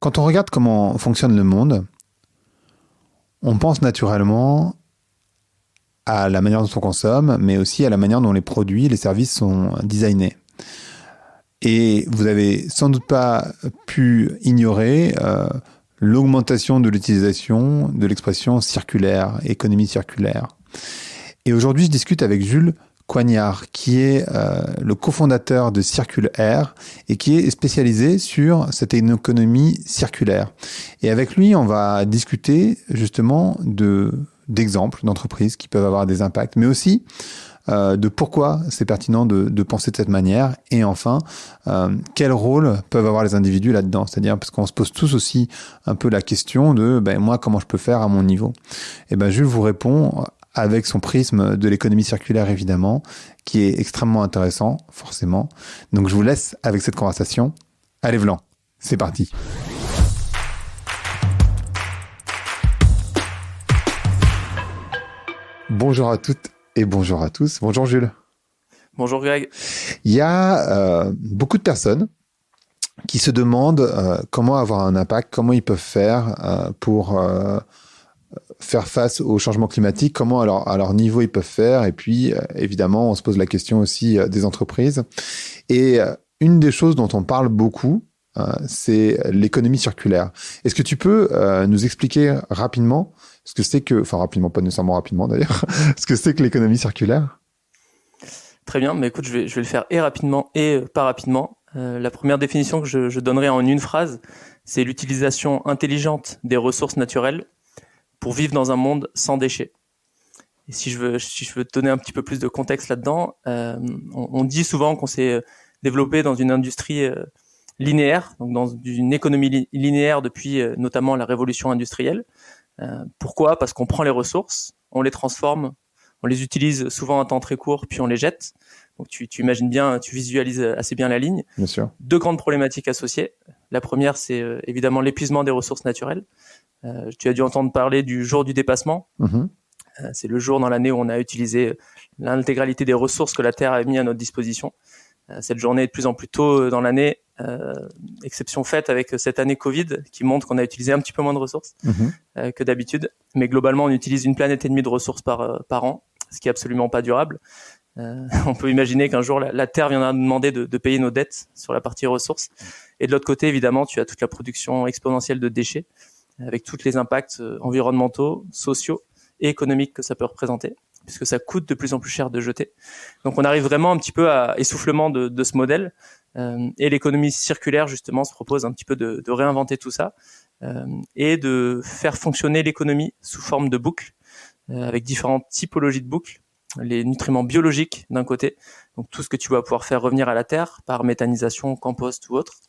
Quand on regarde comment fonctionne le monde, on pense naturellement à la manière dont on consomme, mais aussi à la manière dont les produits, les services sont designés. Et vous avez sans doute pas pu ignorer l'augmentation de l'utilisation de l'expression circulaire, économie circulaire. Et aujourd'hui, je discute avec Jules Coignard, qui est le cofondateur de Circule Air et qui est spécialisé sur cette économie circulaire. Et avec lui, on va discuter justement d'exemples d'entreprises qui peuvent avoir des impacts, mais aussi de pourquoi c'est pertinent de penser de cette manière, et enfin, quel rôle peuvent avoir les individus là-dedans. C'est-à-dire, parce qu'on se pose tous aussi un peu la question de, moi, comment je peux faire à mon niveau. Et Jules vous répond avec son prisme de l'économie circulaire, évidemment, qui est extrêmement intéressant, forcément. Donc, je vous laisse avec cette conversation. Allez, Vlan, c'est parti. Bonjour à toutes et bonjour à tous. Bonjour, Jules. Bonjour, Greg. Il y a beaucoup de personnes qui se demandent comment avoir un impact, comment ils peuvent faire pour faire face au changement climatique, comment à leur niveau ils peuvent faire. Et puis, évidemment, on se pose la question aussi des entreprises. Et une des choses dont on parle beaucoup, c'est l'économie circulaire. Est-ce que tu peux nous expliquer rapidement ce que c'est que, enfin rapidement, pas nécessairement rapidement d'ailleurs, ce que c'est que l'économie circulaire? Très bien, mais écoute, je vais le faire et rapidement et pas rapidement. La première définition que je donnerai en une phrase, c'est l'utilisation intelligente des ressources naturelles pour vivre dans un monde sans déchets. Et si je veux te donner un petit peu plus de contexte là-dedans, on dit souvent qu'on s'est développé dans une industrie linéaire, donc dans une économie linéaire depuis notamment la révolution industrielle. Pourquoi ? Parce qu'on prend les ressources, on les transforme, on les utilise souvent un temps très court, puis on les jette. Donc tu imagines bien, tu visualises assez bien la ligne. Bien sûr. Deux grandes problématiques associées. La première, c'est évidemment l'épuisement des ressources naturelles. Tu as dû entendre parler du jour du dépassement. Mm-hmm. C'est le jour dans l'année où on a utilisé l'intégralité des ressources que la Terre a mis à notre disposition. Cette journée est de plus en plus tôt dans l'année, exception faite avec cette année Covid qui montre qu'on a utilisé un petit peu moins de ressources que d'habitude. Mais globalement, on utilise 1,5 planète de ressources par an, ce qui est absolument pas durable. On peut imaginer qu'un jour, la Terre viendra nous demander de payer nos dettes sur la partie ressources. Et de l'autre côté, évidemment, tu as toute la production exponentielle de déchets, avec tous les impacts environnementaux, sociaux et économiques que ça peut représenter, puisque ça coûte de plus en plus cher de jeter. Donc on arrive vraiment un petit peu à essoufflement de ce modèle. Et l'économie circulaire, justement, se propose un petit peu de réinventer tout ça et de faire fonctionner l'économie sous forme de boucles, avec différentes typologies de boucles. Les nutriments biologiques d'un côté, donc tout ce que tu vas pouvoir faire revenir à la terre par méthanisation, compost ou autre,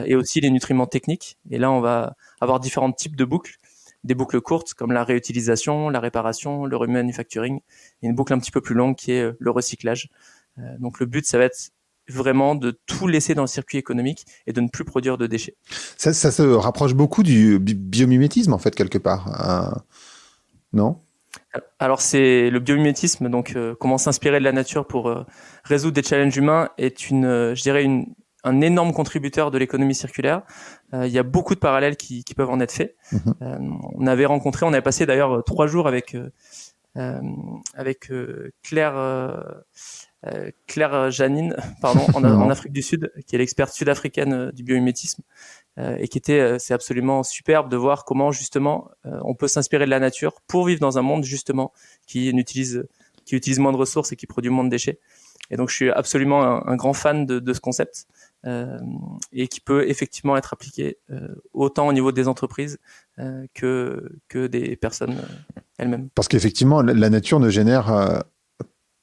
et aussi les nutriments techniques. Et là, on va avoir différents types de boucles. Des boucles courtes comme la réutilisation, la réparation, le remanufacturing, et une boucle un petit peu plus longue qui est le recyclage. Donc le but, ça va être vraiment de tout laisser dans le circuit économique et de ne plus produire de déchets. Ça se rapproche beaucoup du biomimétisme, en fait, quelque part. Non ? Alors c'est le biomimétisme, donc comment s'inspirer de la nature pour résoudre des challenges humains est je dirais un énorme contributeur de l'économie circulaire. Il y a beaucoup de parallèles qui peuvent en être faits. On avait passé d'ailleurs 3 jours avec Claire Janine, en Afrique du Sud, qui est l'experte sud-africaine du biomimétisme, et c'est absolument superbe de voir comment justement on peut s'inspirer de la nature pour vivre dans un monde justement qui utilise moins de ressources et qui produit moins de déchets. Et donc je suis absolument un grand fan de ce concept et qui peut effectivement être appliqué autant au niveau des entreprises que des personnes elles-mêmes. Parce qu'effectivement, la nature ne génère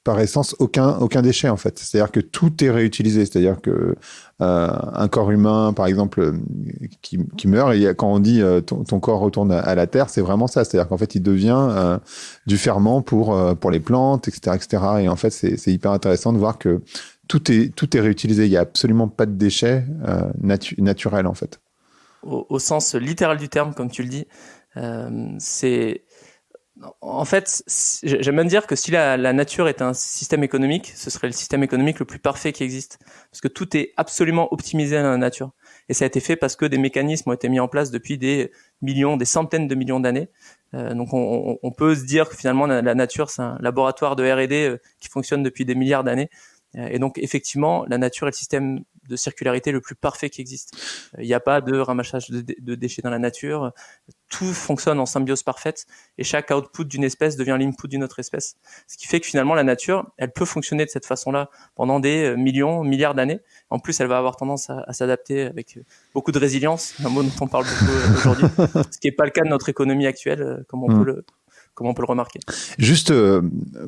par essence aucun déchet, en fait. C'est-à-dire que tout est réutilisé. C'est-à-dire que un corps humain, par exemple, qui meurt, et quand on dit ton corps retourne à la terre, c'est vraiment ça. C'est-à-dire qu'en fait, il devient du ferment pour les plantes, etc., etc. Et en fait, c'est hyper intéressant de voir que tout est réutilisé. Il n'y a absolument pas de déchets naturels, en fait. Au sens littéral du terme, comme tu le dis, en fait, j'aime bien dire que si la nature est un système économique, ce serait le système économique le plus parfait qui existe. Parce que tout est absolument optimisé dans la nature. Et ça a été fait parce que des mécanismes ont été mis en place depuis des millions, des centaines de millions d'années. Donc on peut se dire que finalement la nature c'est un laboratoire de R&D qui fonctionne depuis des milliards d'années. Et donc effectivement la nature est le système de circularité le plus parfait qui existe. Il n'y a pas de ramassage de déchets dans la nature. Tout fonctionne en symbiose parfaite et chaque output d'une espèce devient l'input d'une autre espèce. Ce qui fait que finalement la nature, elle peut fonctionner de cette façon-là pendant des millions, milliards d'années. En plus, elle va avoir tendance à s'adapter avec beaucoup de résilience, un mot dont on parle beaucoup aujourd'hui, ce qui n'est pas le cas de notre économie actuelle, comme on peut le remarquer. Juste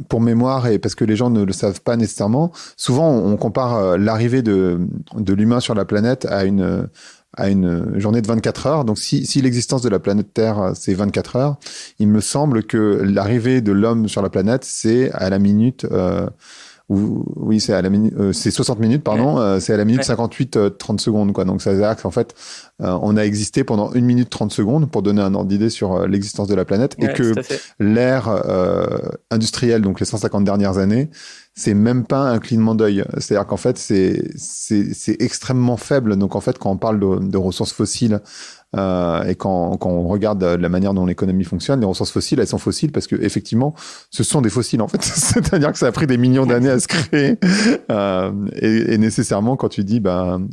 pour mémoire, et parce que les gens ne le savent pas nécessairement, souvent on compare l'arrivée de l'humain sur la planète à une journée de 24 heures. Donc si l'existence de la planète Terre, c'est 24 heures, il me semble que l'arrivée de l'homme sur la planète, c'est à la minute... oui, c'est à la minute, c'est 60 minutes, pardon, c'est à la minute 58, 30 secondes, quoi. Donc, ça veut dire qu'en fait, on a existé pendant 1 minute 30 secondes pour donner un ordre d'idée sur l'existence de la planète et que l'ère industrielle, donc les 150 dernières années, c'est même pas un clignement d'œil. C'est-à-dire qu'en fait, c'est extrêmement faible. Donc, en fait, quand on parle de ressources fossiles, et quand on regarde la manière dont l'économie fonctionne, les ressources fossiles, elles sont fossiles parce que effectivement, ce sont des fossiles en fait. C'est-à-dire que ça a pris des millions d'années à se créer. Et nécessairement, quand tu dis,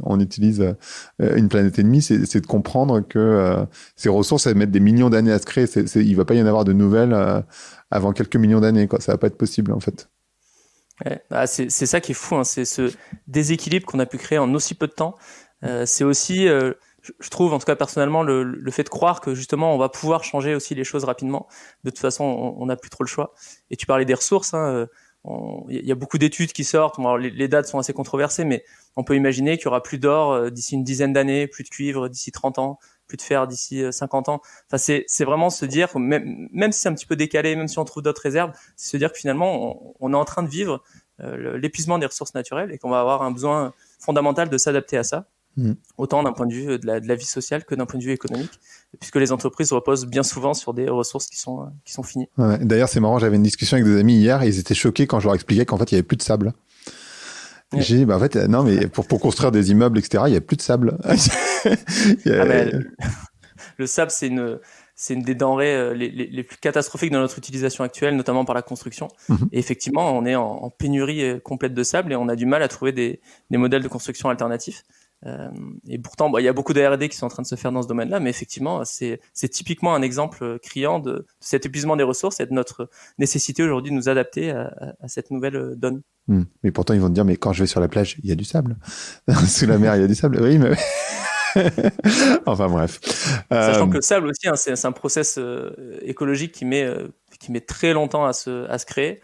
on utilise une planète ennemie, c'est de comprendre que ces ressources, elles mettent des millions d'années à se créer. Il va pas y en avoir de nouvelles avant quelques millions d'années, quoi. Ça va pas être possible en fait. Ouais. C'est ça qui est fou, hein. C'est ce déséquilibre qu'on a pu créer en aussi peu de temps. C'est aussi je trouve, en tout cas personnellement, le fait de croire que justement on va pouvoir changer aussi les choses rapidement. De toute façon, on n'a plus trop le choix. Et tu parlais des ressources, hein, y a beaucoup d'études qui sortent. Alors, les dates sont assez controversées, mais on peut imaginer qu'il y aura plus d'or d'ici une dizaine d'années, plus de cuivre d'ici 30 ans, plus de fer d'ici 50 ans. Enfin, c'est vraiment se dire, même si c'est un petit peu décalé, même si on trouve d'autres réserves, c'est se dire que finalement on est en train de vivre l'épuisement des ressources naturelles et qu'on va avoir un besoin fondamental de s'adapter à ça. Autant d'un point de vue de la vie sociale que d'un point de vue économique, puisque les entreprises reposent bien souvent sur des ressources qui sont finies. Ouais, d'ailleurs, c'est marrant, j'avais une discussion avec des amis hier et ils étaient choqués quand je leur expliquais qu'en fait, il n'y avait plus de sable. Ouais. J'ai dit, en fait, non, mais pour construire des immeubles, etc., il n'y a plus de sable. Le sable, c'est une des denrées les plus catastrophiques dans notre utilisation actuelle, notamment par la construction. Et effectivement, on est en pénurie complète de sable et on a du mal à trouver des modèles de construction alternatifs. Et pourtant, il y a beaucoup de R&D qui sont en train de se faire dans ce domaine-là, mais effectivement, c'est typiquement un exemple criant de cet épuisement des ressources et de notre nécessité aujourd'hui de nous adapter à cette nouvelle donne. Mais pourtant, ils vont te dire, mais quand je vais sur la plage, il y a du sable. Sous la mer, il y a du sable. Oui, mais... enfin bref. Sachant que le sable aussi, hein, c'est un process écologique qui met très longtemps à se créer.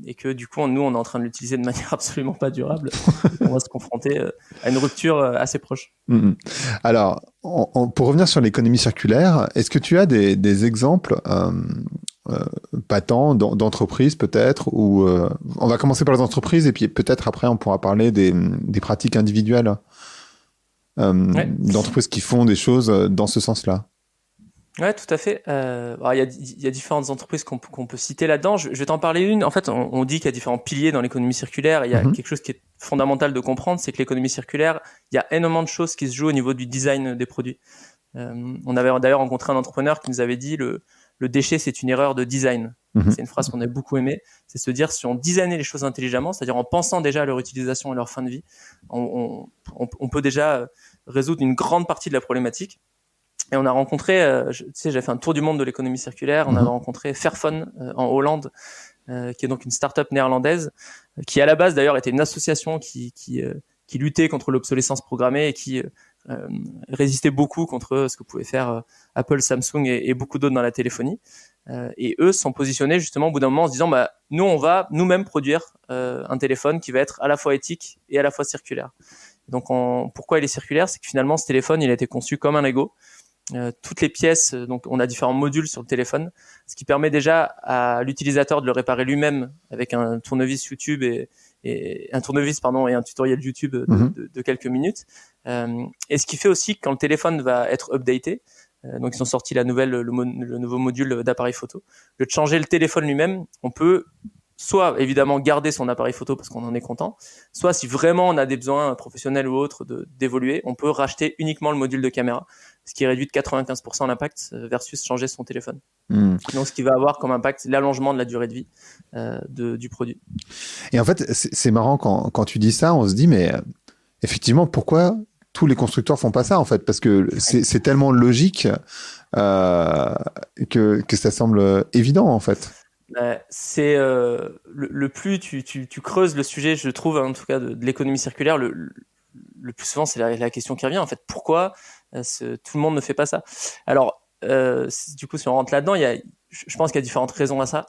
Et que du coup nous on est en train de l'utiliser de manière absolument pas durable. On va se confronter à une rupture assez proche. Alors pour revenir sur l'économie circulaire, est-ce que tu as des exemples patents d'entreprises peut-être, ou on va commencer par les entreprises et puis peut-être après on pourra parler des pratiques individuelles d'entreprises qui font des choses dans ce sens-là? Ouais, tout à fait. Il y a différentes entreprises qu'on peut citer là-dedans. Je vais t'en parler une. En fait, on dit qu'il y a différents piliers dans l'économie circulaire. Il y a quelque chose qui est fondamental de comprendre, c'est que l'économie circulaire, il y a énormément de choses qui se jouent au niveau du design des produits. On avait d'ailleurs rencontré un entrepreneur qui nous avait dit le déchet, c'est une erreur de design. C'est une phrase qu'on a beaucoup aimée. C'est se dire, si on designait les choses intelligemment, c'est-à-dire en pensant déjà à leur utilisation et leur fin de vie, on peut déjà résoudre une grande partie de la problématique. Et on a rencontré, j'ai fait un tour du monde de l'économie circulaire. On avait rencontré Fairphone en Hollande, qui est donc une start-up néerlandaise, qui à la base d'ailleurs était une association qui luttait contre l'obsolescence programmée et qui résistait beaucoup contre ce que pouvaient faire Apple, Samsung et beaucoup d'autres dans la téléphonie. Et eux se sont positionnés justement au bout d'un moment en se disant, nous on va nous-mêmes produire un téléphone qui va être à la fois éthique et à la fois circulaire. Donc pourquoi il est circulaire? C'est que finalement ce téléphone il a été conçu comme un Lego. Toutes les pièces, donc on a différents modules sur le téléphone, ce qui permet déjà à l'utilisateur de le réparer lui-même avec un tournevis YouTube et un tutoriel YouTube de quelques minutes. Et ce qui fait aussi que quand le téléphone va être updaté, donc ils ont sorti le nouveau module d'appareil photo, de changer le téléphone lui-même, on peut soit évidemment garder son appareil photo parce qu'on en est content, soit si vraiment on a des besoins professionnels ou autres d'évoluer, on peut racheter uniquement le module de caméra, ce qui réduit de 95% l'impact versus changer son téléphone. Donc ce qui va avoir comme impact l'allongement de la durée de vie du produit. Et en fait, c'est marrant quand tu dis ça, on se dit mais effectivement pourquoi tous les constructeurs font pas ça en fait, parce que c'est tellement logique que ça semble évident en fait. C'est le plus tu creuses le sujet, je trouve, en tout cas de l'économie circulaire, le plus souvent c'est la question qui revient en fait. Pourquoi tout le monde ne fait pas ça? Alors du coup, si on rentre là-dedans, je pense qu'il y a différentes raisons à ça.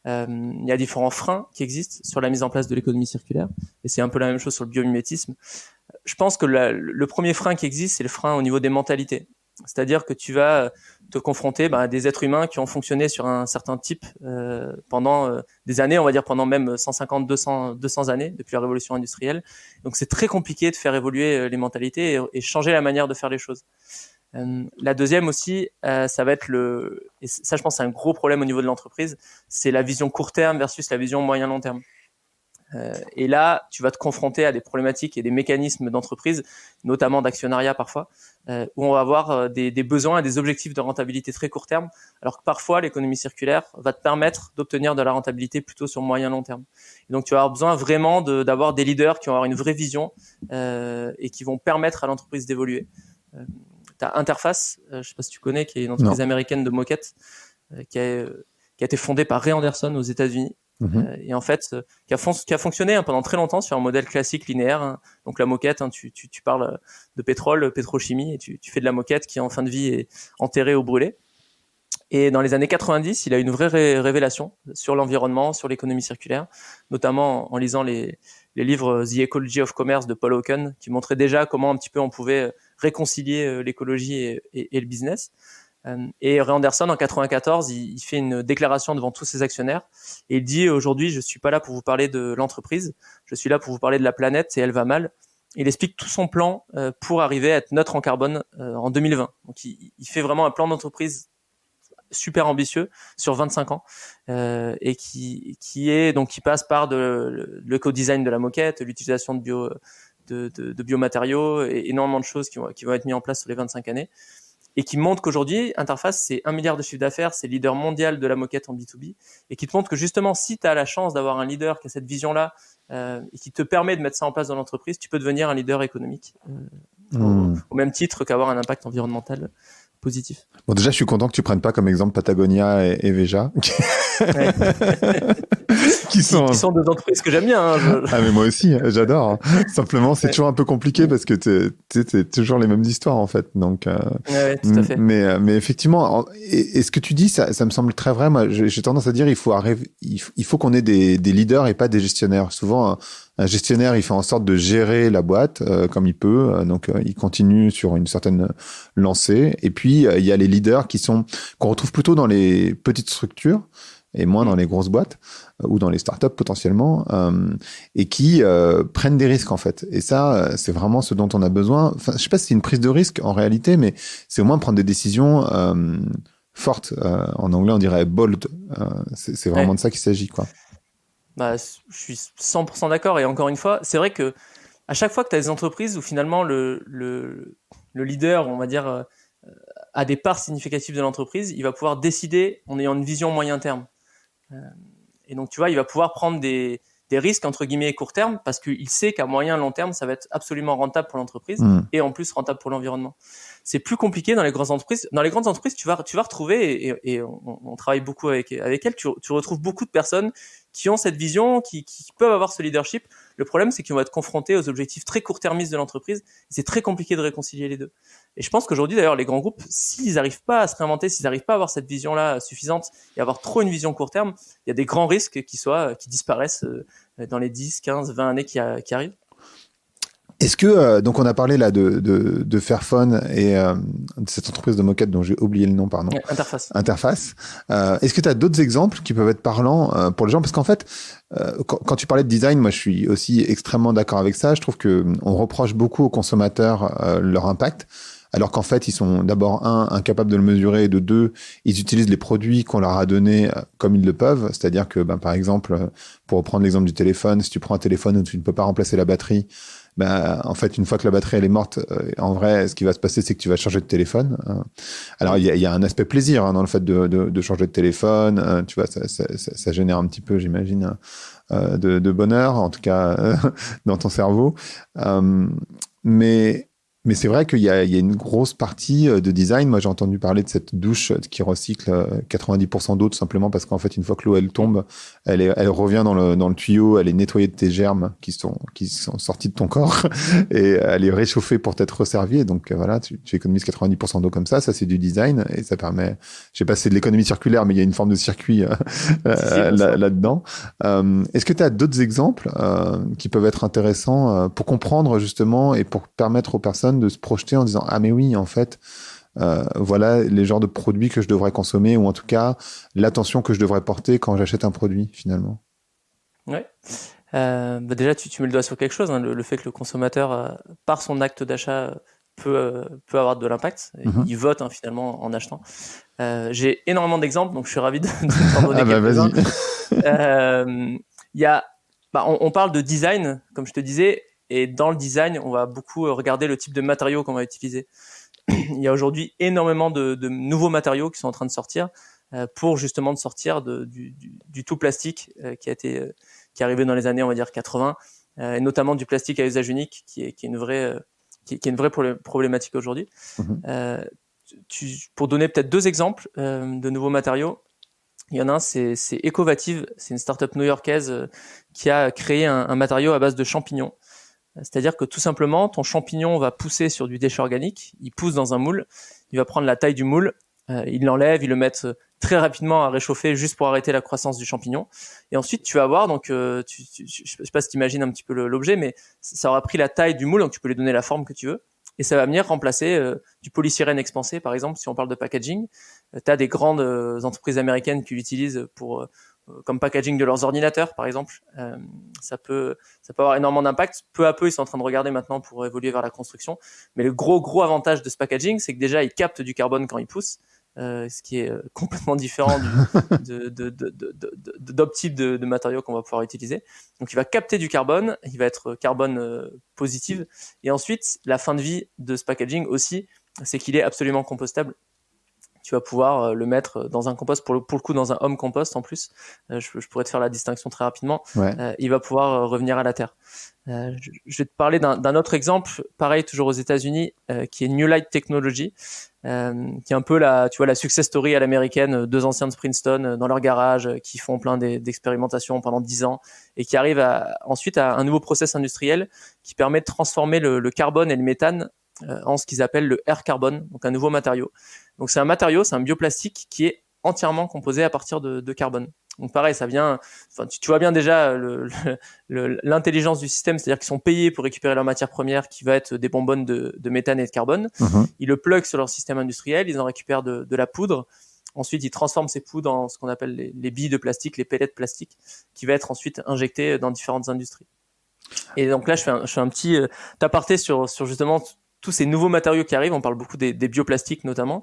Il y a différents freins qui existent sur la mise en place de l'économie circulaire, et c'est un peu la même chose sur le biomimétisme. Je pense que le premier frein qui existe, c'est le frein au niveau des mentalités. C'est-à-dire que tu vas te confronter à des êtres humains qui ont fonctionné sur un certain type pendant des années, on va dire pendant même 150, 200 années depuis la révolution industrielle. Donc c'est très compliqué de faire évoluer les mentalités et changer la manière de faire les choses. La deuxième aussi, ça va être et ça je pense c'est un gros problème au niveau de l'entreprise, c'est la vision court terme versus la vision moyen-long terme. Et là, tu vas te confronter à des problématiques et des mécanismes d'entreprise, notamment d'actionnariat parfois, où on va avoir des besoins et des objectifs de rentabilité très court terme, alors que parfois l'économie circulaire va te permettre d'obtenir de la rentabilité plutôt sur moyen-long terme. Et donc tu vas avoir besoin vraiment d'avoir des leaders qui vont avoir une vraie vision et qui vont permettre à l'entreprise d'évoluer. Tu as Interface, je ne sais pas si tu connais, qui est une entreprise américaine de moquettes, qui a été fondée par Ray Anderson aux États-Unis. Et en fait, qui a fonctionné pendant très longtemps sur un modèle classique linéaire. Donc la moquette, tu parles de pétrole, pétrochimie, et tu fais de la moquette qui en fin de vie est enterrée ou brûlée. Et dans les années 90, il a eu une vraie révélation sur l'environnement, sur l'économie circulaire, notamment en lisant les livres The Ecology of Commerce de Paul Hawken, qui montraient déjà comment un petit peu on pouvait réconcilier l'écologie et le business. Et Ray Anderson, en 94, il fait une déclaration devant tous ses actionnaires et il dit: aujourd'hui, je suis pas là pour vous parler de l'entreprise, je suis là pour vous parler de la planète et elle va mal. Il explique tout son plan pour arriver à être neutre en carbone en 2020. Donc, il fait vraiment un plan d'entreprise super ambitieux sur 25 ans et qui passe par l'éco-design de la moquette, l'utilisation de biomatériaux et énormément de choses qui vont être mises en place sur les 25 années. Et qui montre qu'aujourd'hui, Interface, c'est 1 milliard de chiffre d'affaires, c'est leader mondial de la moquette en B2B, et qui te montre que justement, si tu as la chance d'avoir un leader qui a cette vision-là, et qui te permet de mettre ça en place dans l'entreprise, tu peux devenir un leader économique, au même titre qu'avoir un impact environnemental positif. Bon, déjà, je suis content que tu prennes pas comme exemple Patagonia et Veja. qui sont deux entreprises que j'aime bien. Ah, mais moi aussi, j'adore. Simplement, c'est toujours un peu compliqué parce que t'es toujours les mêmes histoires, en fait. Donc, ouais, tout à fait. Mais effectivement, et ce que tu dis, ça me semble très vrai. Moi, j'ai tendance à dire, il faut qu'on ait des leaders et pas des gestionnaire. Souvent, un gestionnaire, il fait en sorte de gérer la boîte comme il peut. Donc, il continue sur une certaine lancée. Et puis, il y a les leaders qu'on retrouve plutôt dans les petites structures et moins dans les grosses boîtes ou dans les startups potentiellement, et qui prennent des risques en fait. Et ça, c'est vraiment ce dont on a besoin. Enfin, je sais pas si c'est une prise de risque en réalité, mais c'est au moins prendre des décisions fortes. En anglais, on dirait bold. C'est vraiment de ça qu'il s'agit, quoi. Je suis 100% d'accord. Et encore une fois, c'est vrai que à chaque fois que tu as des entreprises où finalement le leader, on va dire, a des parts significatives de l'entreprise, il va pouvoir décider en ayant une vision moyen terme. Et donc, tu vois, il va pouvoir prendre des risques, entre guillemets, court terme, parce qu'il sait qu'à moyen long terme, ça va être absolument rentable pour l'entreprise et en plus rentable pour l'environnement. C'est plus compliqué dans les grandes entreprises. Dans les grandes entreprises, tu vas retrouver, et on travaille beaucoup avec elles, tu retrouves beaucoup de personnes qui ont cette vision, qui peuvent avoir ce leadership. Le problème, c'est qu'ils vont être confrontés aux objectifs très court-termistes de l'entreprise. C'est très compliqué de réconcilier les deux. Et je pense qu'aujourd'hui, d'ailleurs, les grands groupes, s'ils n'arrivent pas à se réinventer, s'ils n'arrivent pas à avoir cette vision-là suffisante et avoir trop une vision court terme, il y a des grands risques qui disparaissent dans les 10, 15, 20 années qui arrivent. Est-ce que, donc on a parlé là de Fairphone et de cette entreprise de moquette dont j'ai oublié le nom, pardon. Interface. Est-ce que tu as d'autres exemples qui peuvent être parlants pour les gens? Parce qu'en fait, quand tu parlais de design, moi je suis aussi extrêmement d'accord avec ça. Je trouve que on reproche beaucoup aux consommateurs leur impact. alors qu'en fait, ils sont d'abord, incapables de le mesurer, et de deux, ils utilisent les produits qu'on leur a donnés comme ils le peuvent. C'est-à-dire que, par exemple, pour reprendre l'exemple du téléphone, si tu prends un téléphone où tu ne peux pas remplacer la batterie, en fait, une fois que la batterie elle est morte, en vrai, ce qui va se passer, c'est que tu vas changer de téléphone. Alors, il y a un aspect plaisir dans le fait de changer de téléphone. Tu vois, ça génère un petit peu, j'imagine, de bonheur, en tout cas dans ton cerveau. Mais c'est vrai qu'il y a une grosse partie de design. Moi, j'ai entendu parler de cette douche qui recycle 90% d'eau, tout simplement parce qu'en fait, une fois que l'eau elle tombe, elle revient dans le tuyau, elle est nettoyée de tes germes qui sont sortis de ton corps et elle est réchauffée pour t'être resservie. Et donc voilà, tu économises 90% d'eau comme ça. Ça, c'est du design et ça permet. Je sais pas si c'est de l'économie circulaire, mais il y a une forme de circuit là-dedans. Est-ce que tu as d'autres exemples qui peuvent être intéressants pour comprendre justement et pour permettre aux personnes de se projeter en disant ah mais oui en fait voilà les genres de produits que je devrais consommer ou en tout cas l'attention que je devrais porter quand j'achète un produit finalement. Ouais. Déjà tu mets le doigt sur quelque chose, hein, le fait que le consommateur par son acte d'achat peut avoir de l'impact. Il vote finalement en achetant. J'ai énormément d'exemples, donc je suis ravi de t'en donner quelques-uns. On parle de design, comme je te disais, et dans le design, on va beaucoup regarder le type de matériaux qu'on va utiliser. Il y a aujourd'hui énormément de nouveaux matériaux qui sont en train de sortir pour justement de sortir du tout plastique qui est arrivé dans les années, on va dire 80, et notamment du plastique à usage unique qui est une vraie problématique aujourd'hui. Pour donner peut-être deux exemples de nouveaux matériaux, il y en a un, c'est Ecovative, c'est une startup new-yorkaise qui a créé un matériau à base de champignons. C'est-à-dire que tout simplement, ton champignon va pousser sur du déchet organique, il pousse dans un moule, il va prendre la taille du moule, il l'enlève, il le met très rapidement à réchauffer juste pour arrêter la croissance du champignon. Et ensuite, tu vas avoir, donc, je sais pas si tu imagines un petit peu l'objet, mais ça aura pris la taille du moule, donc tu peux lui donner la forme que tu veux. Et ça va venir remplacer du polystyrène expansé, par exemple, si on parle de packaging. Tu as des grandes entreprises américaines qui l'utilisent pour comme packaging de leurs ordinateurs, par exemple. Ça peut avoir énormément d'impact. Peu à peu, ils sont en train de regarder maintenant pour évoluer vers la construction. Mais le gros avantage de ce packaging, c'est que déjà, il capte du carbone quand il pousse, ce qui est complètement différent d'autres types de matériaux qu'on va pouvoir utiliser. Donc, il va capter du carbone, il va être carbone positive. Et ensuite, la fin de vie de ce packaging aussi, c'est qu'il est absolument compostable. Tu vas pouvoir le mettre dans un compost, pour le coup dans un home compost en plus. Je pourrais te faire la distinction très rapidement. Ouais. Il va pouvoir revenir à la terre. Je vais te parler d'un autre exemple, pareil toujours aux États-Unis, qui est New Light Technology, qui est un peu la success story à l'américaine, deux anciens de Princeton dans leur garage, qui font plein d'expérimentations pendant 10 ans et qui arrivent ensuite à un nouveau process industriel qui permet de transformer le carbone et le méthane en ce qu'ils appellent le air carbone, donc un nouveau matériau. Donc c'est un bioplastique qui est entièrement composé à partir de carbone. Donc pareil, ça vient, tu vois bien déjà l'intelligence du système, c'est-à-dire qu'ils sont payés pour récupérer leur matière première qui va être des bonbonnes de méthane et de carbone. Ils le pluguent sur leur système industriel, ils en récupèrent de la poudre. Ensuite, ils transforment ces poudres en ce qu'on appelle les billes de plastique, les pellets de plastique, qui va être ensuite injectés dans différentes industries. Et donc là, je fais un petit aparté sur justement tous ces nouveaux matériaux qui arrivent. On parle beaucoup des bioplastiques notamment.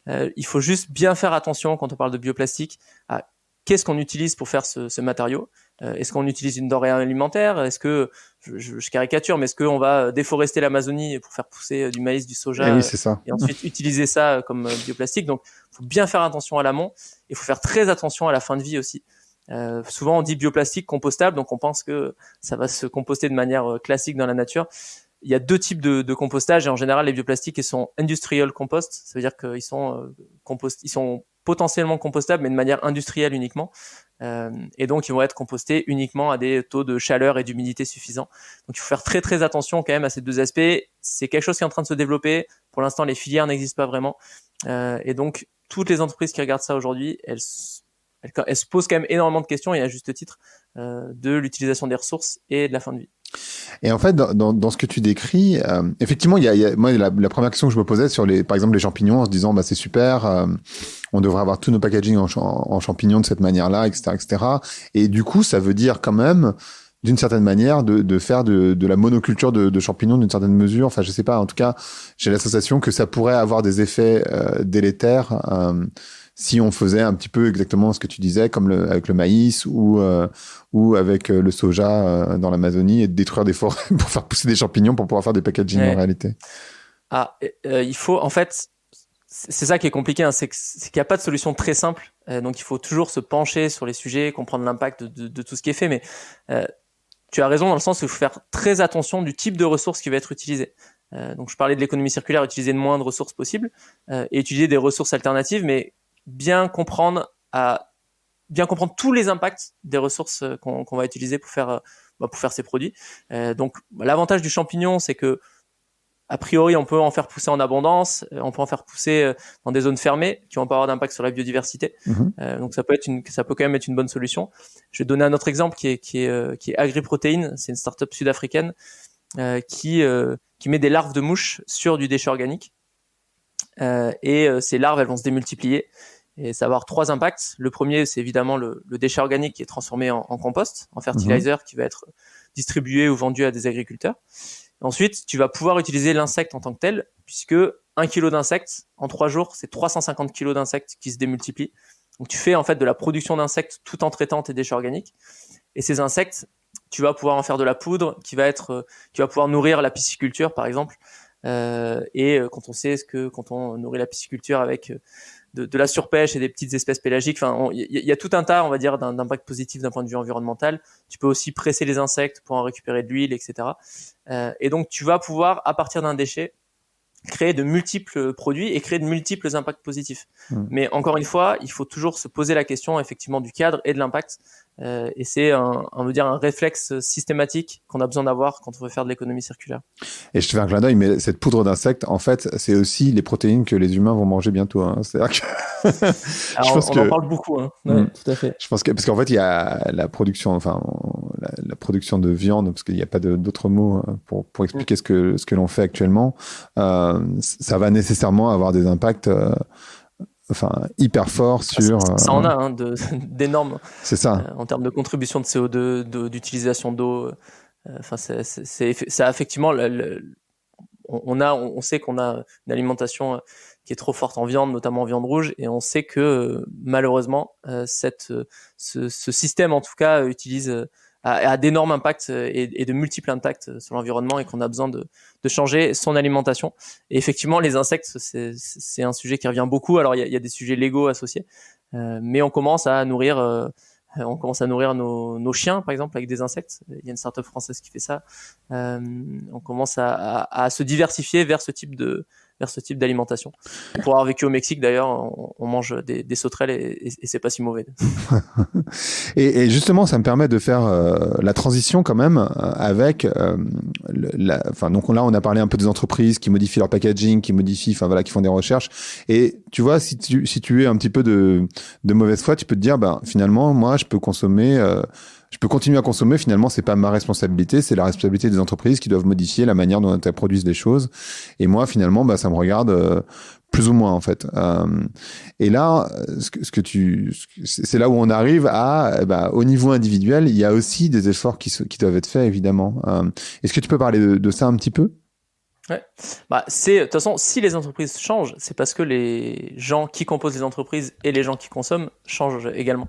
Il faut juste bien faire attention quand on parle de bioplastique à qu'est-ce qu'on utilise pour faire ce matériau. Est-ce qu'on utilise une denrée alimentaire? Est-ce que, je caricature, mais est-ce qu'on va déforester l'Amazonie pour faire pousser du maïs, du soja, oui, c'est ça. Et ensuite utiliser ça comme bioplastique? Donc, il faut bien faire attention à l'amont. Il faut faire très attention à la fin de vie aussi. Souvent, on dit bioplastique compostable, donc on pense que ça va se composter de manière classique dans la nature. Il y a deux types de compostage et en général les bioplastiques ils sont industrial compost, ça veut dire qu'ils sont ils sont potentiellement compostables mais de manière industrielle uniquement et donc ils vont être compostés uniquement à des taux de chaleur et d'humidité suffisants. Donc il faut faire très très attention quand même à ces deux aspects. C'est quelque chose qui est en train de se développer. Pour l'instant les filières n'existent pas vraiment et donc toutes les entreprises qui regardent ça aujourd'hui elles se posent quand même énormément de questions et à juste titre de l'utilisation des ressources et de la fin de vie. Et en fait, dans ce que tu décris, effectivement, moi, la première question que je me posais sur par exemple, les champignons, en se disant, c'est super, on devrait avoir tous nos packaging en champignons de cette manière-là, etc., etc. Et du coup, ça veut dire quand même d'une certaine manière, de faire de la monoculture de champignons d'une certaine mesure. Enfin, je sais pas. En tout cas, j'ai l'association que ça pourrait avoir des effets délétères si on faisait un petit peu exactement ce que tu disais, comme avec le maïs ou avec le soja dans l'Amazonie, et de détruire des forêts pour faire pousser des champignons pour pouvoir faire des packaging en réalité. Il faut, en fait, c'est ça qui est compliqué, hein, c'est qu'il n'y a pas de solution très simple. Donc il faut toujours se pencher sur les sujets, comprendre l'impact de tout ce qui est fait. Mais tu as raison dans le sens où il faut faire très attention du type de ressources qui va être utilisé. Donc je parlais de l'économie circulaire, utiliser le moins de ressources possible et utiliser des ressources alternatives, mais bien comprendre tous les impacts des ressources qu'on va utiliser pour faire ces produits. Donc l'avantage du champignon, c'est que a priori, on peut en faire pousser en abondance, on peut en faire pousser dans des zones fermées qui vont pas avoir d'impact sur la biodiversité. Donc ça peut quand même être une bonne solution. Je vais donner un autre exemple qui est AgriProtein. C'est une startup sud-africaine qui met des larves de mouches sur du déchet organique. Et ces larves, elles vont se démultiplier. Et ça va avoir 3 impacts. Le premier, c'est évidemment le déchet organique qui est transformé en compost, en fertilizer qui va être distribué ou vendu à des agriculteurs. Ensuite, tu vas pouvoir utiliser l'insecte en tant que tel, puisque 1 kilo d'insectes, en 3 jours, c'est 350 kilos d'insectes qui se démultiplient. Donc, tu fais en fait de la production d'insectes tout en traitant tes déchets organiques. Et ces insectes, tu vas pouvoir en faire de la poudre qui va pouvoir nourrir la pisciculture, par exemple. Quand on sait quand on nourrit la pisciculture avec de la surpêche et des petites espèces pélagiques. Enfin, il y a tout un tas, on va dire, d'impact positif d'un point de vue environnemental. Tu peux aussi presser les insectes pour en récupérer de l'huile, etc. Et donc, tu vas pouvoir, à partir d'un déchet, créer de multiples produits et créer de multiples impacts positifs. Mais encore une fois, il faut toujours se poser la question, effectivement, du cadre et de l'impact. Et c'est un réflexe systématique qu'on a besoin d'avoir quand on veut faire de l'économie circulaire. Et je te fais un clin d'œil, mais cette poudre d'insectes, en fait, c'est aussi les protéines que les humains vont manger bientôt. Hein. C'est-à-dire que Alors, on en parle beaucoup. Hein. Ouais, tout à fait. Je pense parce qu'en fait, il y a la production, la production de viande, parce qu'il n'y a pas d'autres mots pour expliquer ce que l'on fait actuellement. Ça va nécessairement avoir des impacts. Hyper fort sur... Ça en a d'énormes. C'est ça. En termes de contribution de CO2, d'utilisation d'eau. Ça effectivement, on sait qu'on a une alimentation qui est trop forte en viande, notamment en viande rouge, et on sait que malheureusement, ce système en tout cas a d'énormes impacts et de multiples impacts sur l'environnement et qu'on a besoin de changer son alimentation. Et effectivement, les insectes, c'est un sujet qui revient beaucoup. Alors, il y a des sujets légaux associés, mais on commence à nourrir nos chiens, par exemple, avec des insectes. Il y a une startup française qui fait ça. On commence à se diversifier vers ce type d'alimentation. Pour avoir vécu au Mexique, d'ailleurs, on mange des sauterelles et c'est pas si mauvais. Et justement, ça me permet de faire la transition quand même avec donc là, on a parlé un peu des entreprises qui modifient leur packaging, qui font des recherches. Et tu vois, si tu es un petit peu de mauvaise foi, tu peux te dire, finalement, moi, je peux continuer à consommer. Finalement, c'est pas ma responsabilité, c'est la responsabilité des entreprises qui doivent modifier la manière dont elles produisent les choses. Et moi, finalement, ça me regarde plus ou moins en fait. Et là, c'est là où on arrive au niveau individuel, il y a aussi des efforts qui doivent être faits évidemment. Est-ce que tu peux parler de ça un petit peu? Ouais. De toute façon, si les entreprises changent, c'est parce que les gens qui composent les entreprises et les gens qui consomment changent également.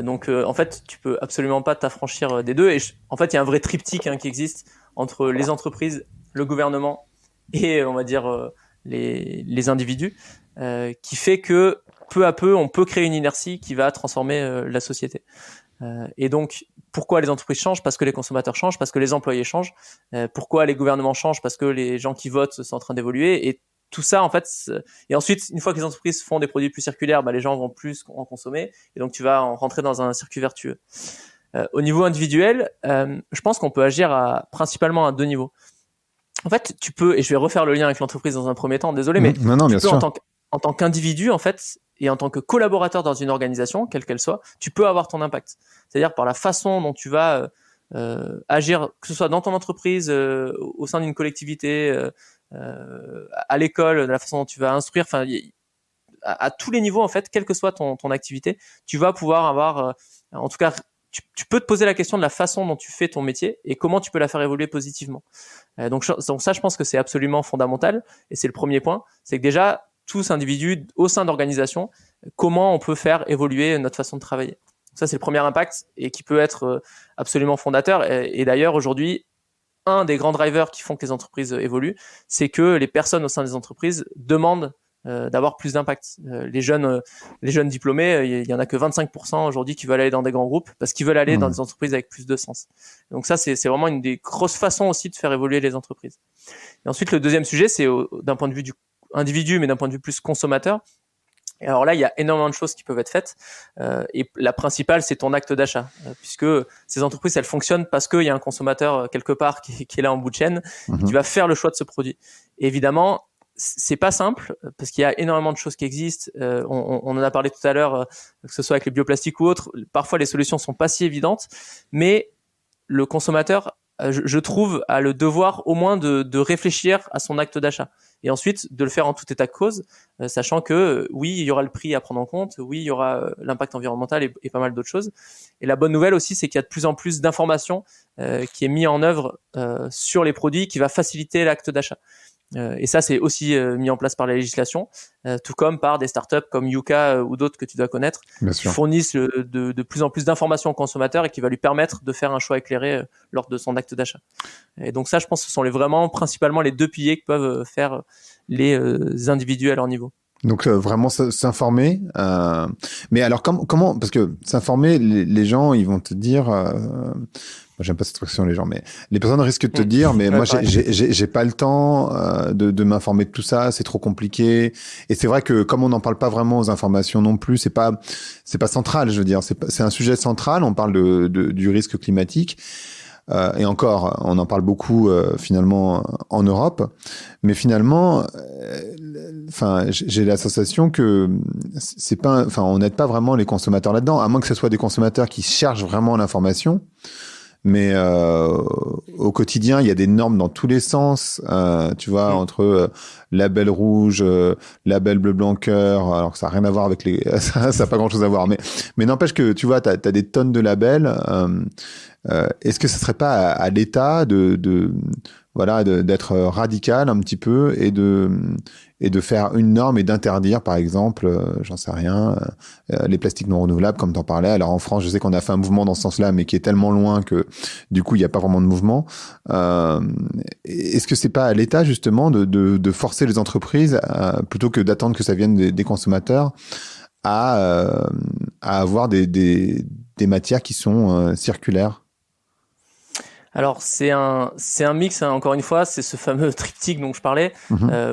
Donc, en fait, tu peux absolument pas t'affranchir des deux. Et en fait, il y a un vrai triptyque qui existe entre les entreprises, le gouvernement et, on va dire, les individus, qui fait que peu à peu, on peut créer une inertie qui va transformer la société. Et donc, pourquoi les entreprises changent? Parce que les consommateurs changent, parce que les employés changent. Pourquoi les gouvernements changent? Parce que les gens qui votent sont en train d'évoluer. Et tout ça, en fait, et ensuite, une fois que les entreprises font des produits plus circulaires, les gens vont plus en consommer. Et donc, tu vas rentrer dans un circuit vertueux. Au niveau individuel, je pense qu'on peut agir principalement à 2 niveaux. En fait, tu peux, et je vais refaire le lien avec l'entreprise dans un premier temps, désolé, mais non, bien sûr. En tant qu'individu, en fait, et en tant que collaborateur dans une organisation, quelle qu'elle soit, tu peux avoir ton impact. C'est-à-dire par la façon dont tu vas agir, que ce soit dans ton entreprise, au sein d'une collectivité, à l'école, de la façon dont tu vas instruire, à tous les niveaux, en fait, quelle que soit ton activité, tu vas pouvoir avoir, en tout cas, tu peux te poser la question de la façon dont tu fais ton métier et comment tu peux la faire évoluer positivement. Donc ça, je pense que c'est absolument fondamental, et c'est le premier point, c'est que déjà, tous individus au sein d'organisations, comment on peut faire évoluer notre façon de travailler. Ça, c'est le premier impact, et qui peut être absolument fondateur. Et d'ailleurs, aujourd'hui, un des grands drivers qui font que les entreprises évoluent, c'est que les personnes au sein des entreprises demandent d'avoir plus d'impact. Les jeunes diplômés, il y en a que 25% aujourd'hui qui veulent aller dans des grands groupes, parce qu'ils veulent aller dans des entreprises avec plus de sens. Donc ça, c'est vraiment une des grosses façons aussi de faire évoluer les entreprises. Et ensuite, le deuxième sujet, c'est d'un point de vue du individu, mais d'un point de vue plus consommateur. Et alors là, il y a énormément de choses qui peuvent être faites, et la principale, c'est ton acte d'achat, puisque ces entreprises, elles fonctionnent parce qu'il y a un consommateur quelque part qui est là en bout de chaîne, qui va faire le choix de ce produit. Et évidemment, c'est pas simple, parce qu'il y a énormément de choses qui existent. On en a parlé tout à l'heure, que ce soit avec les bioplastiques ou autres. Parfois, les solutions sont pas si évidentes, mais le consommateur, je trouve, a le devoir au moins de réfléchir à son acte d'achat, et ensuite de le faire en tout état de cause, sachant que oui, il y aura le prix à prendre en compte, oui, il y aura l'impact environnemental et pas mal d'autres choses. Et la bonne nouvelle aussi, c'est qu'il y a de plus en plus d'informations qui est mis en œuvre sur les produits, qui va faciliter l'acte d'achat. Et ça, c'est aussi mis en place par la législation, tout comme par des startups comme Yuka ou d'autres que tu dois connaître, qui fournissent de plus en plus d'informations aux consommateurs, et qui va lui permettre de faire un choix éclairé lors de son acte d'achat. Et donc ça, je pense que ce sont vraiment principalement les deux piliers que peuvent faire les individus à leur niveau. Donc vraiment s'informer. Mais alors comment parce que s'informer, les gens, ils vont te dire. Moi, j'aime pas cette expression, les gens, mais les personnes risquent de te dire, mais moi, j'ai pas le temps de m'informer de tout ça, c'est trop compliqué. Et c'est vrai que comme on n'en parle pas vraiment aux informations non plus, c'est pas central, je veux dire, c'est un sujet central. On parle du risque climatique. Et encore, on en parle beaucoup finalement en Europe, mais finalement, j'ai la sensation que c'est pas, on n'aide pas vraiment les consommateurs là-dedans, à moins que ce soit des consommateurs qui cherchent vraiment l'information. Mais au quotidien, il y a des normes dans tous les sens, tu vois, entre label rouge, label bleu blanc cœur, alors que ça n'a rien à voir avec ça n'a pas grand-chose à voir, mais n'empêche que, tu vois, t'as des tonnes de labels. Est-ce que ce serait pas à l'État d'être radical un petit peu et de faire une norme et d'interdire, par exemple, j'en sais rien, les plastiques non renouvelables, comme t'en parlais. Alors en France, je sais qu'on a fait un mouvement dans ce sens-là, mais qui est tellement loin que du coup, il n'y a pas vraiment de mouvement. Est-ce que c'est pas à l'État justement de forcer les entreprises, plutôt que d'attendre que ça vienne des consommateurs, à avoir des matières qui sont circulaires? Alors c'est un mix, hein, encore une fois, c'est ce fameux triptyque dont je parlais,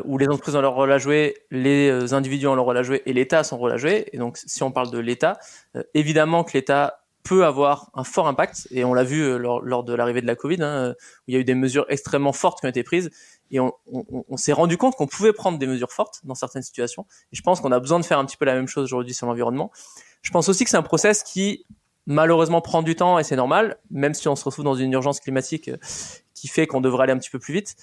où les entreprises ont leur rôle à jouer, les individus ont leur rôle à jouer, et l'État a son rôle à jouer. Et donc si on parle de l'État, évidemment que l'État peut avoir un fort impact, et on l'a vu lors de l'arrivée de la Covid, où il y a eu des mesures extrêmement fortes qui ont été prises, et on s'est rendu compte qu'on pouvait prendre des mesures fortes dans certaines situations. Et je pense qu'on a besoin de faire un petit peu la même chose aujourd'hui sur l'environnement. Je pense aussi que c'est un process qui malheureusement prend du temps, et c'est normal, même si on se retrouve dans une urgence climatique qui fait qu'on devrait aller un petit peu plus vite.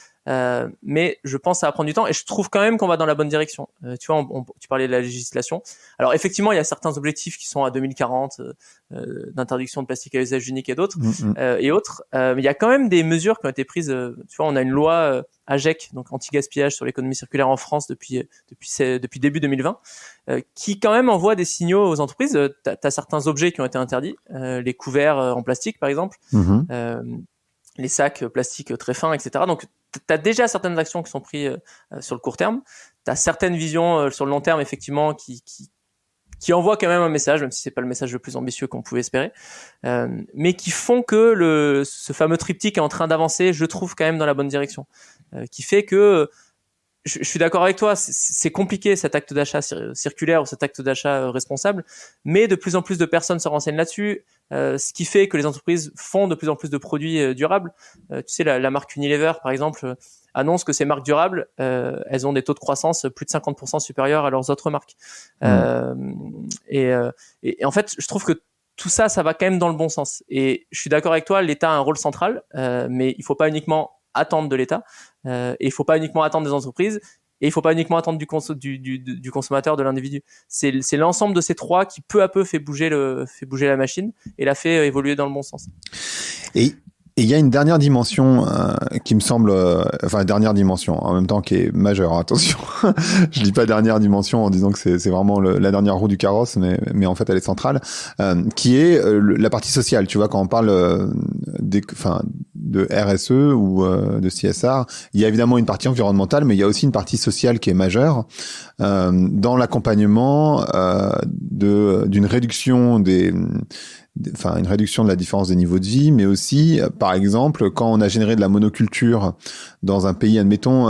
Mais je pense que ça va prendre du temps, et je trouve quand même qu'on va dans la bonne direction. Tu vois, tu parlais de la législation. Alors effectivement, il y a certains objectifs qui sont à 2040, d'interdiction de plastique à usage unique et d'autres, et autres. Mais il y a quand même des mesures qui ont été prises. Tu vois, on a une loi AGEC, donc anti-gaspillage sur l'économie circulaire en France depuis début 2020, qui quand même envoie des signaux aux entreprises. T'as certains objets qui ont été interdits, les couverts en plastique par exemple, les sacs plastiques très fins, etc. Donc t'as déjà certaines actions qui sont prises sur le court terme. T'as certaines visions sur le long terme, effectivement, qui envoient quand même un message, même si c'est pas le message le plus ambitieux qu'on pouvait espérer, mais qui font que ce fameux triptyque est en train d'avancer, je trouve, quand même dans la bonne direction, qui fait que je suis d'accord avec toi, c'est compliqué cet acte d'achat circulaire ou cet acte d'achat responsable, mais de plus en plus de personnes se renseignent là-dessus, ce qui fait que les entreprises font de plus en plus de produits durables. Tu sais, la marque Unilever, par exemple, annonce que ces marques durables, elles ont des taux de croissance plus de 50% supérieurs à leurs autres marques. Et en fait, je trouve que tout ça, ça va quand même dans le bon sens. Et je suis d'accord avec toi, l'État a un rôle central, mais il faut pas uniquement attendre de l'État, et il faut pas uniquement attendre des entreprises. Et il faut pas uniquement attendre du consommateur, de l'individu. C'est l'ensemble de ces trois qui peu à peu fait bouger la machine et la fait évoluer dans le bon sens. Et il y a une dernière dimension qui me semble, dernière dimension en même temps qui est majeure. Attention, je dis pas dernière dimension en disant que c'est vraiment la dernière roue du carrosse, mais en fait elle est centrale, qui est la partie sociale. Tu vois, quand on parle de RSE ou de CSR, il y a évidemment une partie environnementale, mais il y a aussi une partie sociale qui est majeure dans l'accompagnement d'une réduction une réduction de la différence des niveaux de vie, mais aussi, par exemple, quand on a généré de la monoculture dans un pays, admettons,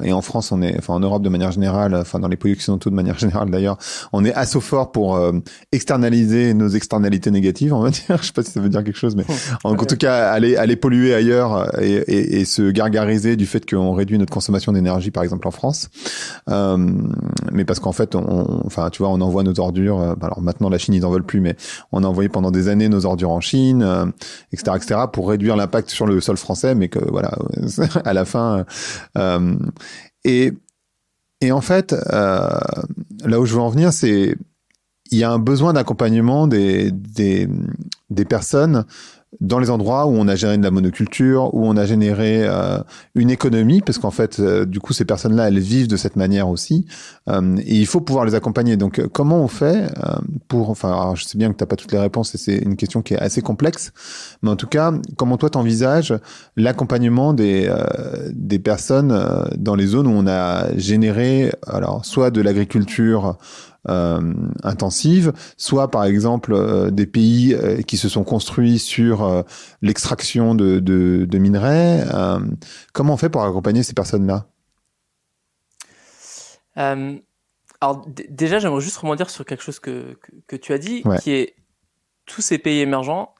et en France, en Europe de manière générale, dans les pays occidentaux de manière générale d'ailleurs, on est assez fort pour externaliser nos externalités négatives, on va dire. Je sais pas si ça veut dire quelque chose, mais en tout cas, aller polluer ailleurs et se gargariser du fait qu'on réduit notre consommation d'énergie, par exemple en France. Mais parce qu'en fait, tu vois, on envoie nos ordures. Alors maintenant, la Chine, ils en veulent plus, mais on a envoyé pendant des années nos ordures en Chine, etc., pour réduire l'impact sur le sol français, mais que voilà, à la fin. Et en fait, là où je veux en venir, c'est il y a un besoin d'accompagnement des personnes dans les endroits où on a géré de la monoculture, où on a généré une économie, parce qu'en fait, du coup, ces personnes-là, elles vivent de cette manière aussi, et il faut pouvoir les accompagner. Donc, comment on fait alors, je sais bien que tu n'as pas toutes les réponses, et c'est une question qui est assez complexe, mais en tout cas, comment toi, t'envisages l'accompagnement des personnes dans les zones où on a généré, alors, soit de l'agriculture intensive, soit par exemple des pays qui se sont construits sur l'extraction de minerais. Comment on fait pour accompagner ces personnes-là ? Alors déjà, j'aimerais juste rebondir sur quelque chose que tu as dit, ouais. qui est tous ces pays émergents,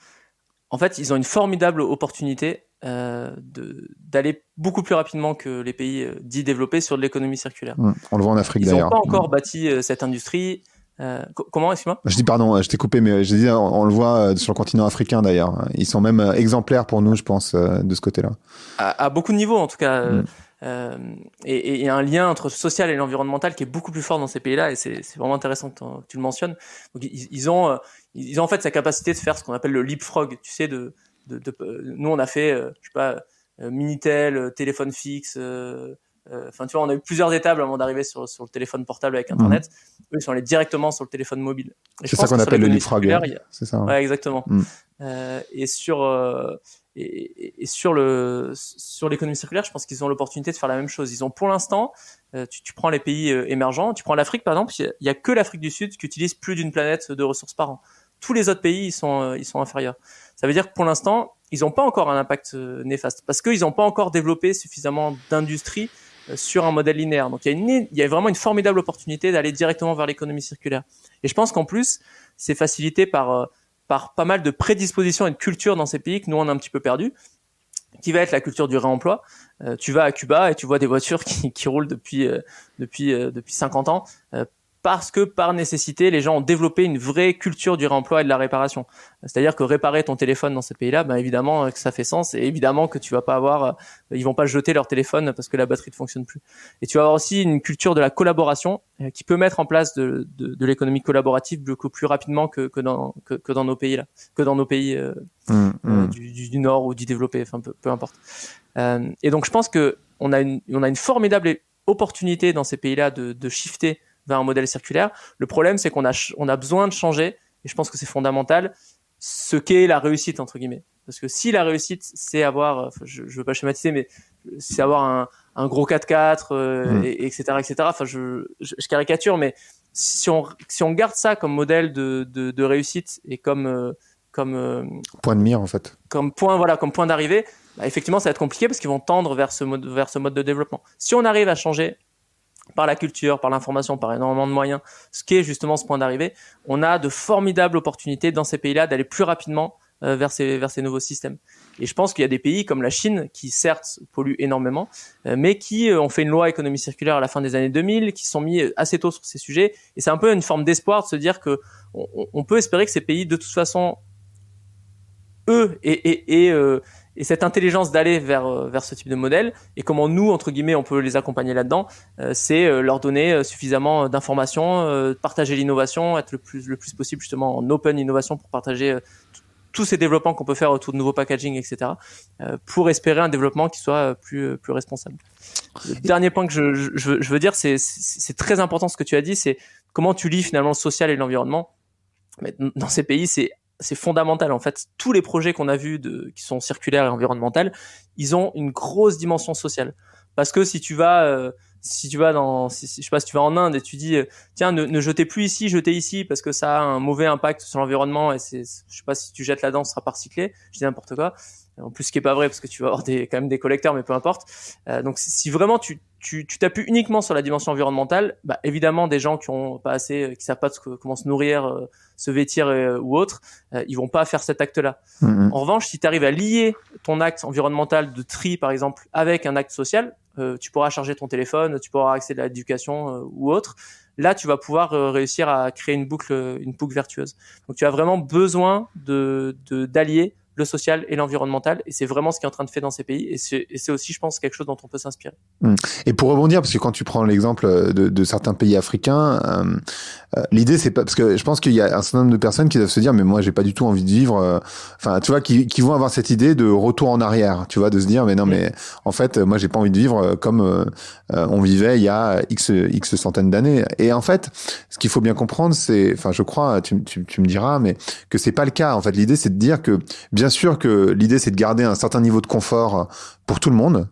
en fait, ils ont une formidable opportunité d'aller beaucoup plus rapidement que les pays dits développés sur de l'économie circulaire. On le voit en Afrique d'ailleurs. Ils n'ont pas encore bâti cette industrie. Comment, excuse-moi ? Je dis pardon, je t'ai coupé, mais je dis on le voit sur le continent africain d'ailleurs. Ils sont même exemplaires pour nous, je pense, de ce côté-là. À beaucoup de niveaux, en tout cas. Et il y a un lien entre le social et l'environnemental qui est beaucoup plus fort dans ces pays-là, et c'est vraiment intéressant que tu le mentionnes. Donc, ils ont en fait sa capacité de faire ce qu'on appelle le leapfrog. Tu sais, nous on a fait, je sais pas, Minitel, téléphone fixe. Tu vois, on a eu plusieurs étapes avant d'arriver sur le téléphone portable avec Internet. Eux, ils sont allés directement sur le téléphone mobile. C'est ça qu'on appelle le leapfrog. C'est ça. Ouais, exactement. Et sur l'économie circulaire, je pense qu'ils ont l'opportunité de faire la même chose. Ils ont pour l'instant, tu prends les pays émergents, tu prends l'Afrique par exemple, il y a que l'Afrique du Sud qui utilise plus d'une planète de ressources par an. Tous les autres pays, ils sont inférieurs. Ça veut dire que pour l'instant, ils n'ont pas encore un impact néfaste parce qu'ils n'ont pas encore développé suffisamment d'industrie sur un modèle linéaire. Donc il y a vraiment une formidable opportunité d'aller directement vers l'économie circulaire. Et je pense qu'en plus, c'est facilité par pas mal de prédispositions et de culture dans ces pays que nous on a un petit peu perdu, qui va être la culture du réemploi. Tu vas à Cuba et tu vois des voitures qui roulent depuis 50 ans, parce que par nécessité, les gens ont développé une vraie culture du réemploi et de la réparation. C'est-à-dire que réparer ton téléphone dans ces pays-là, évidemment que ça fait sens, et évidemment que tu vas pas ils vont pas jeter leur téléphone parce que la batterie ne fonctionne plus. Et tu vas avoir aussi une culture de la collaboration qui peut mettre en place de l'économie collaborative beaucoup plus rapidement que dans nos pays là, que dans nos pays du Nord ou du développé, enfin peu importe. Et donc je pense que on a une formidable opportunité dans ces pays-là de shifter vers un modèle circulaire. Le problème, c'est qu'on a besoin de changer, et je pense que c'est fondamental, ce qu'est la réussite, entre guillemets. Parce que si la réussite, c'est avoir, je veux pas schématiser, mais c'est avoir un gros 4x4, etc., etc. Enfin, je caricature, mais si on garde ça comme modèle de réussite et comme point de mire, en fait. Comme point d'arrivée, effectivement, ça va être compliqué parce qu'ils vont tendre vers ce mode de développement. Si on arrive à changer par la culture, par l'information, par énormément de moyens, ce qui est justement ce point d'arrivée, on a de formidables opportunités dans ces pays-là d'aller plus rapidement vers ces nouveaux systèmes. Et je pense qu'il y a des pays comme la Chine qui certes polluent énormément, mais qui ont fait une loi économie circulaire à la fin des années 2000, qui se sont mis assez tôt sur ces sujets. Et c'est un peu une forme d'espoir de se dire que on peut espérer que ces pays, de toute façon, eux et cette intelligence d'aller vers ce type de modèle, et comment nous, entre guillemets, on peut les accompagner là-dedans, c'est leur donner suffisamment d'informations, partager l'innovation, être le plus possible justement en open innovation pour partager tous ces développements qu'on peut faire autour de nouveaux packaging, etc., pour espérer un développement qui soit plus responsable. Le dernier point que je veux dire, c'est très important ce que tu as dit, c'est comment tu lis finalement le social et l'environnement. Mais dans ces pays, c'est fondamental. En fait, tous les projets qu'on a vus qui sont circulaires et environnementaux, ils ont une grosse dimension sociale. Parce que si tu vas je sais pas, si tu vas en Inde et tu dis tiens, ne jetez plus ici, jetez ici parce que ça a un mauvais impact sur l'environnement, et je sais pas, si tu jettes là-dedans, ce sera pas recyclé. Je dis n'importe quoi. En plus, ce qui est pas vrai, parce que tu vas avoir quand même des collecteurs, mais peu importe. Donc, si vraiment tu t'appuies uniquement sur la dimension environnementale, bah, évidemment, des gens qui ont pas assez, qui savent pas comment se nourrir, se vêtir ou autre, ils vont pas faire cet acte-là. En revanche, si tu arrives à lier ton acte environnemental de tri, par exemple, avec un acte social, tu pourras charger ton téléphone, tu pourras avoir accès à l'éducation ou autre. Là, tu vas pouvoir réussir à créer une boucle vertueuse. Donc, tu as vraiment besoin d'allier le social et l'environnemental, et c'est vraiment ce qui est en train de faire dans ces pays, et c'est aussi, je pense, quelque chose dont on peut s'inspirer. Et pour rebondir, parce que quand tu prends l'exemple de certains pays africains, l'idée c'est pas, parce que je pense qu'il y a un certain nombre de personnes qui doivent se dire mais moi j'ai pas du tout envie de vivre, enfin tu vois, qui vont avoir cette idée de retour en arrière, tu vois, de se dire mais non, mais en fait moi j'ai pas envie de vivre comme on vivait il y a x centaines d'années. Et en fait ce qu'il faut bien comprendre, c'est, enfin je crois, tu me diras, mais que c'est pas le cas. En fait l'idée c'est de dire que bien sûr que l'idée c'est de garder un certain niveau de confort pour tout le monde,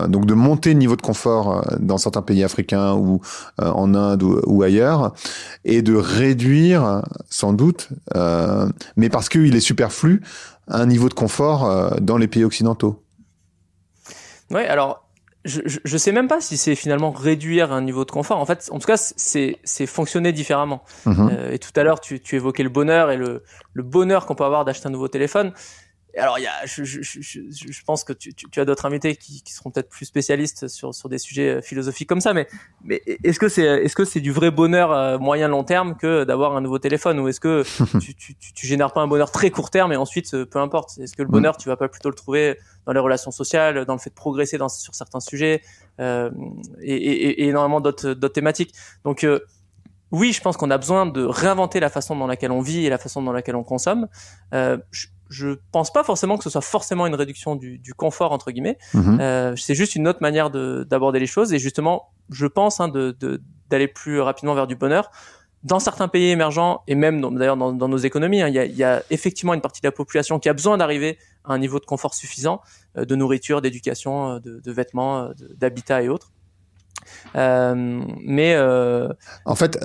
donc de monter le niveau de confort dans certains pays africains ou en Inde ou ailleurs, et de réduire sans doute, mais parce qu'il est superflu, un niveau de confort dans les pays occidentaux. Ouais, alors je sais même pas si c'est finalement réduire un niveau de confort. En fait, en tout cas, c'est fonctionner différemment. Et tout à l'heure, tu évoquais le bonheur et le bonheur qu'on peut avoir d'acheter un nouveau téléphone. Alors, je pense que tu as d'autres invités qui seront peut-être plus spécialistes sur des sujets philosophiques comme ça, mais est-ce que c'est du vrai bonheur moyen long terme que d'avoir un nouveau téléphone, ou est-ce que tu génères pas un bonheur très court terme et ensuite peu importe? Est-ce que le bonheur, tu vas pas plutôt le trouver dans les relations sociales, dans le fait de progresser sur certains sujets, et énormément d'autres thématiques. Donc oui, je pense qu'on a besoin de réinventer la façon dans laquelle on vit et la façon dans laquelle on consomme. Je pense pas forcément que ce soit forcément une réduction du confort entre guillemets. C'est juste une autre manière d'aborder les choses, et justement, je pense d'aller plus rapidement vers du bonheur. Dans certains pays émergents, et même d'ailleurs dans nos économies, il y a effectivement une partie de la population qui a besoin d'arriver à un niveau de confort suffisant, de nourriture, d'éducation, de vêtements, d'habitat et autres. En fait,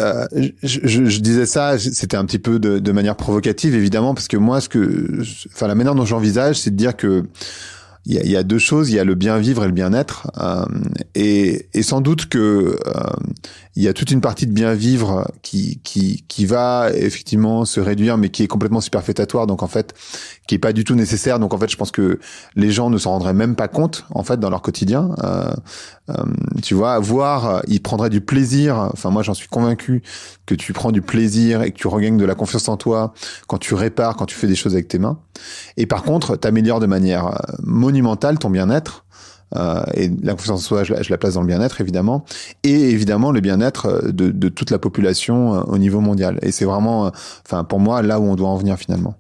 je disais ça, c'était un petit peu de manière provocative, évidemment, parce que moi, la manière dont j'envisage, c'est de dire que il y a deux choses, il y a le bien vivre et le bien-être, et sans doute que il y a toute une partie de bien vivre qui va effectivement se réduire, mais qui est complètement superfétatoire, donc en fait qui est pas du tout nécessaire. Donc en fait je pense que les gens ne s'en rendraient même pas compte en fait dans leur quotidien. Tu vois, ils prendraient du plaisir. Enfin moi j'en suis convaincu que tu prends du plaisir et que tu regagnes de la confiance en toi quand tu répares, quand tu fais des choses avec tes mains. Et par contre t'améliores de manière monumentale ton bien-être. Et la confiance en soi, je la place dans le bien-être évidemment, et évidemment le bien-être de toute la population au niveau mondial. Et c'est vraiment, pour moi, là où on doit en venir finalement.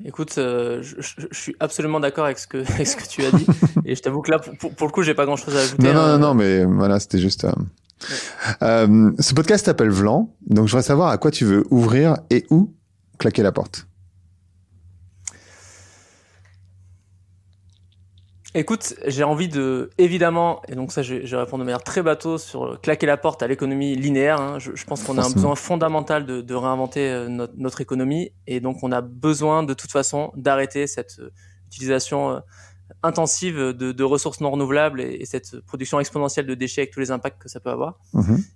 Écoute, je suis absolument d'accord avec ce que tu as dit, et je t'avoue que là, pour le coup, j'ai pas grand-chose à ajouter. Non, mais voilà, c'était juste. Ouais. Ce podcast s'appelle Vlan, donc je voudrais savoir à quoi tu veux ouvrir et où claquer la porte. Écoute, j'ai envie évidemment, et donc ça je vais répondre de manière très bateau, sur claquer la porte à l'économie linéaire. Je pense qu'on a un besoin fondamental de réinventer notre économie, et donc on a besoin de toute façon d'arrêter cette utilisation intensive de ressources non renouvelables et cette production exponentielle de déchets avec tous les impacts que ça peut avoir.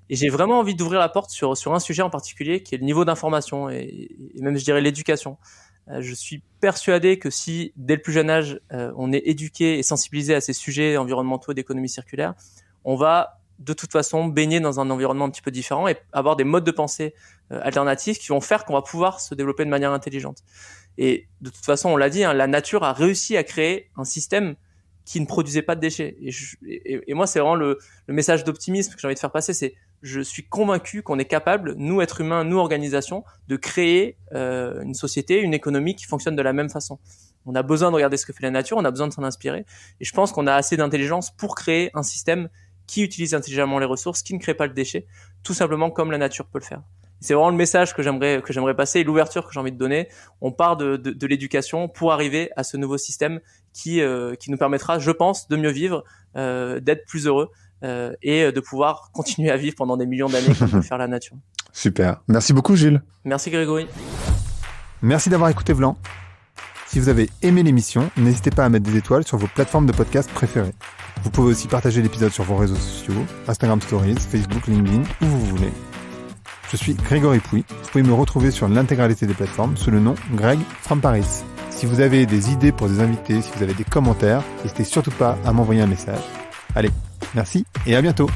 Et j'ai vraiment envie d'ouvrir la porte sur un sujet en particulier, qui est le niveau d'information et même, je dirais, l'éducation. Je suis persuadé que si, dès le plus jeune âge, on est éduqué et sensibilisé à ces sujets environnementaux et d'économie circulaire, on va de toute façon baigner dans un environnement un petit peu différent et avoir des modes de pensée alternatifs qui vont faire qu'on va pouvoir se développer de manière intelligente. Et de toute façon, on l'a dit, la nature a réussi à créer un système qui ne produisait pas de déchets. Et moi, c'est vraiment le message d'optimisme que j'ai envie de faire passer, c'est je suis convaincu qu'on est capable, nous êtres humains, nous organisations, de créer une société, une économie qui fonctionne de la même façon. On a besoin de regarder ce que fait la nature, on a besoin de s'en inspirer. Et je pense qu'on a assez d'intelligence pour créer un système qui utilise intelligemment les ressources, qui ne crée pas le déchet, tout simplement comme la nature peut le faire. C'est vraiment le message que j'aimerais passer et l'ouverture que j'ai envie de donner. On part de l'éducation pour arriver à ce nouveau système qui nous permettra, je pense, de mieux vivre, d'être plus heureux et de pouvoir continuer à vivre pendant des millions d'années comme peut faire la nature. Super. Merci beaucoup, Jules. Merci, Grégory. Merci d'avoir écouté Vlan. Si vous avez aimé l'émission, n'hésitez pas à mettre des étoiles sur vos plateformes de podcast préférées. Vous pouvez aussi partager l'épisode sur vos réseaux sociaux, Instagram Stories, Facebook, LinkedIn, où vous voulez. Je suis Grégory Pouy. Vous pouvez me retrouver sur l'intégralité des plateformes sous le nom Greg from Paris. Si vous avez des idées pour des invités, si vous avez des commentaires, n'hésitez surtout pas à m'envoyer un message. Allez, merci et à bientôt.